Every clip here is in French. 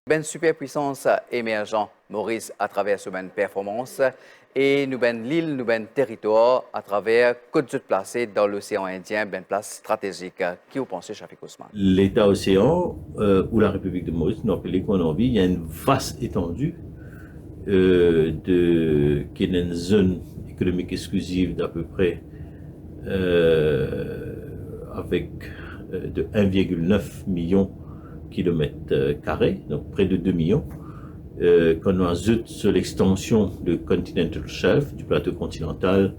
Ben superpuissance émergente, Maurice, à travers ce ben performance, et nous ben l'île, nous ben territoire, à travers côte sud placée dans l'océan Indien, ben place stratégique. Qui vous pensez, Shafik Ousmane? L'État-océan ou la République de Maurice, nous appelons qu'on en vit, il y a une vaste étendue qui est une zone économique exclusive d'à peu près avec de 1,9 million kilomètres carrés, donc près de 2 millions. Quand on ajoute sur l'extension du Continental Shelf, du plateau continental,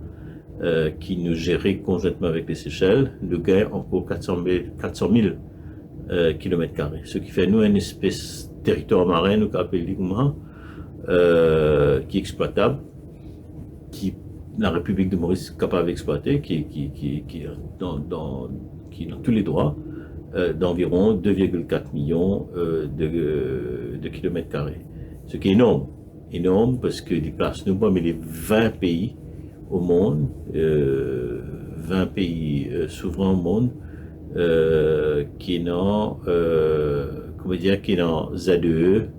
qui nous gérait conjointement avec les Seychelles, le gain encore 400 000 kilomètres carrés. Ce qui fait nous une espèce de territoire marin, nous appelons qui est exploitable, qui la République de Maurice est capable d'exploiter, qui dans tous les droits d'environ 2,4 millions de kilomètres carrés. Ce qui est énorme. Énorme parce que les places nous parmi les 20 pays au monde, 20 pays souverains au monde, qui n'ont, comment dire, qui n'ont ZEE,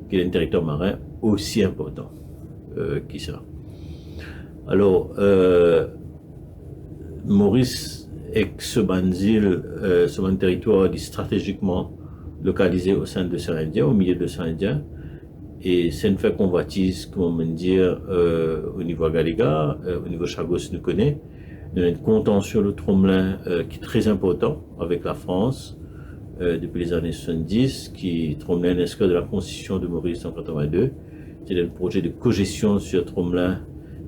qui est un territoire marin aussi important qui ça. Alors, Maurice est ce territoire stratégiquement localisé au sein de l'océan Indien, au milieu de l'océan Indien, et c'est une fait convoitise, comment on dire, au niveau Agaliga, au niveau Chagos nous connaît. Nous avons une contention de Tromelin qui est très important avec la France depuis les années 70, qui Tromelin l'inscrit de la Constitution de Maurice en 82. C'est un projet de cogestion sur Tromelin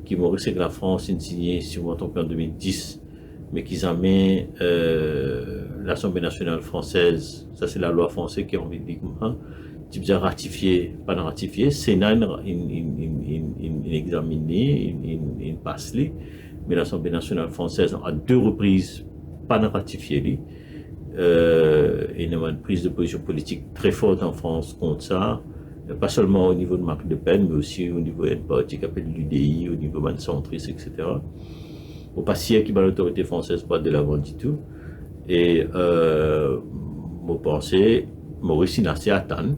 qui Maurice et que la France a signé, si vous en 2010, mais qu'ils amènent l'Assemblée nationale française, ça c'est la loi française qui a envie de dire type de ratifié, pas de ratifié, Sénat il examiné, il passe les, mais l'Assemblée nationale française à 2 reprises pas de ratifié les. Il y a une prise de position politique très forte en France contre ça, pas seulement au niveau de Marine Le Pen, mais aussi au niveau d'une parti qui appelle l'UDI, au niveau de centriste, etc. Au passé, qui va l'autorité française pas de l'avant du tout. Et vous pensez, Maurice il a assez atteint,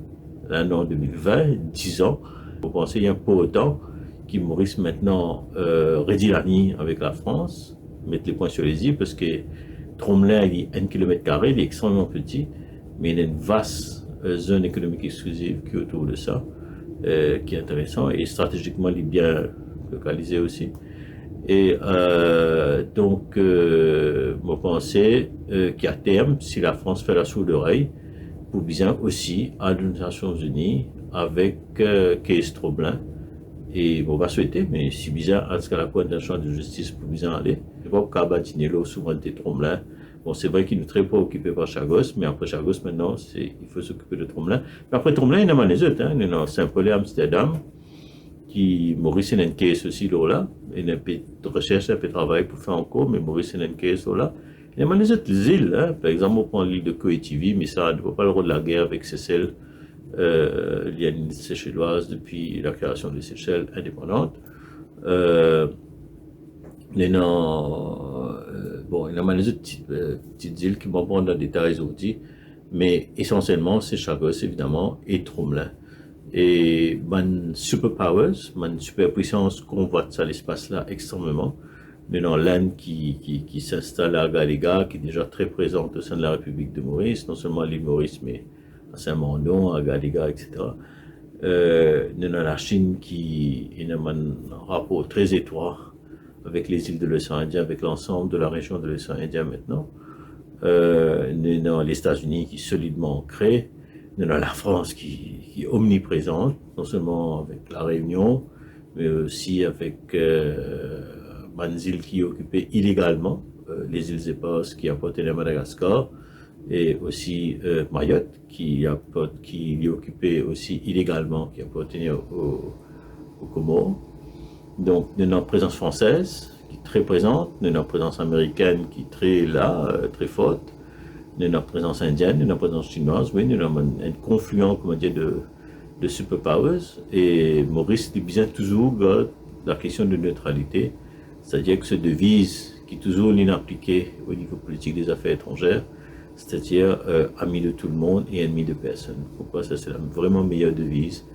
l'année en 2020, 10 ans. Vous pensez qu'il y a un peu autant qui Maurice maintenant rédit la ligne avec la France, mettre les points sur les i, parce que Tromelin, il est 1 km², il est extrêmement petit, mais il y a une vaste zone économique exclusive qui est autour de ça, qui est intéressant, et stratégiquement, il est bien localisé aussi. Et donc, vous pensez qu'à terme, si la France fait la sourde oreille, pour bien aussi à les Nations Unies avec Kees Tromelin. Et on va souhaiter, mais si bizarre, à ce que la Cour internationale de justice pour bien aller, je vois que Kabatinello, souveraineté Tromelin. Bon, c'est vrai qu'il nous est très préoccupé par Chagos, mais après Chagos, maintenant, il faut s'occuper de Tromelin. Mais après Tromelin, il y en a les autres, hein. Il y en a Saint-Paul et Amsterdam, qui, Maurice et Kees aussi, là. Il y a un peu de recherche, un peu de travail pour faire encore, mais Maurice et Kees, là. Il y a les autres îles, hein. Par exemple, on prend l'île de Koétivi, mais ça ne va pas le rôle de la guerre avec Seychelles. Il y a une île séchelloise depuis la création des Seychelles indépendantes. Il y a les autres petites îles qui vont prendre dans le détail aujourd'hui, mais essentiellement, c'est Chagos, évidemment, et Tromelin. Et man superpowers, man superpuissance convoite ça l'espace-là extrêmement. Maintenant, l'Inde qui s'installe à Galiga, qui est déjà très présente au sein de la République de Maurice, non seulement à l'île Maurice, mais à Saint-Mandon, à Galiga, etc. Nous avons la Chine qui a un rapport très étroit avec les îles de l'océan Indien, avec l'ensemble de la région de l'océan Indien maintenant. Nous avons les États-Unis qui solidement ancrés. Nous avons la France qui est omniprésente, non seulement avec la Réunion, mais aussi avec des îles qui occupées illégalement, les îles Éparses qui appartiennent à Madagascar, et aussi Mayotte qui est occupée aussi illégalement, qui appartenait aux Comores. Donc, nous avons une présence française qui est très présente, nous avons une présence américaine qui est très très forte, nous avons une présence indienne, nous avons une présence chinoise, oui, nous avons un confluent, comment dire, de superpowers, et Maurice dit bien toujours la question de neutralité, c'est-à-dire que cette devise qui est toujours inappliquée au niveau politique des affaires étrangères, c'est-à-dire ami de tout le monde et ennemi de personne. Pourquoi ça, c'est la vraiment meilleure devise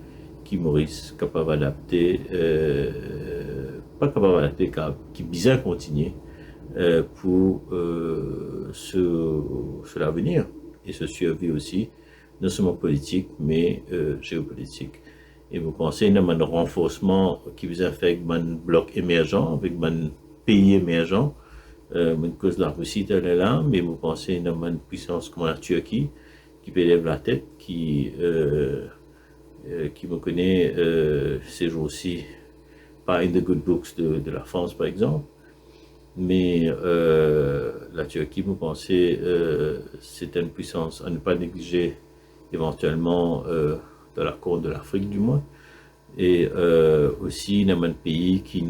qui Maurice capable d'adapter, pas capable d'adapter, qui bien continuer pour sur l'avenir et se survie aussi, non seulement politique, mais géopolitique. Et vous pensez à un renforcement qui vous a fait avec un bloc émergent, avec un pays émergent, une cause de la Russie est là, mais vous pensez à une puissance comme la Turquie, qui peut lever la tête, qui me connaît ces jours-ci, pas in the good books de la France par exemple, mais la Turquie, vous pensez, c'est une puissance à ne pas négliger éventuellement dans la Corne de l'Afrique du moins, et aussi il y a un pays qui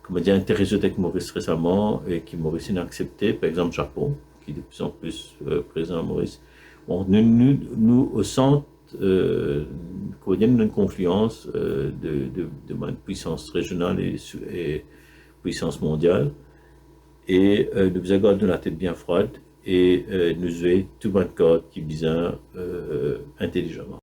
comme dire, intéressé avec Maurice récemment et qui Maurice n'a accepté, par exemple Japon, qui est de plus en plus présent à Maurice. Bon, nous au centre, il y a une confluence de puissance régionale et puissance mondiale, et nous avons gardé la tête bien froide et nous jouer tout le monde qui bizarre intelligemment.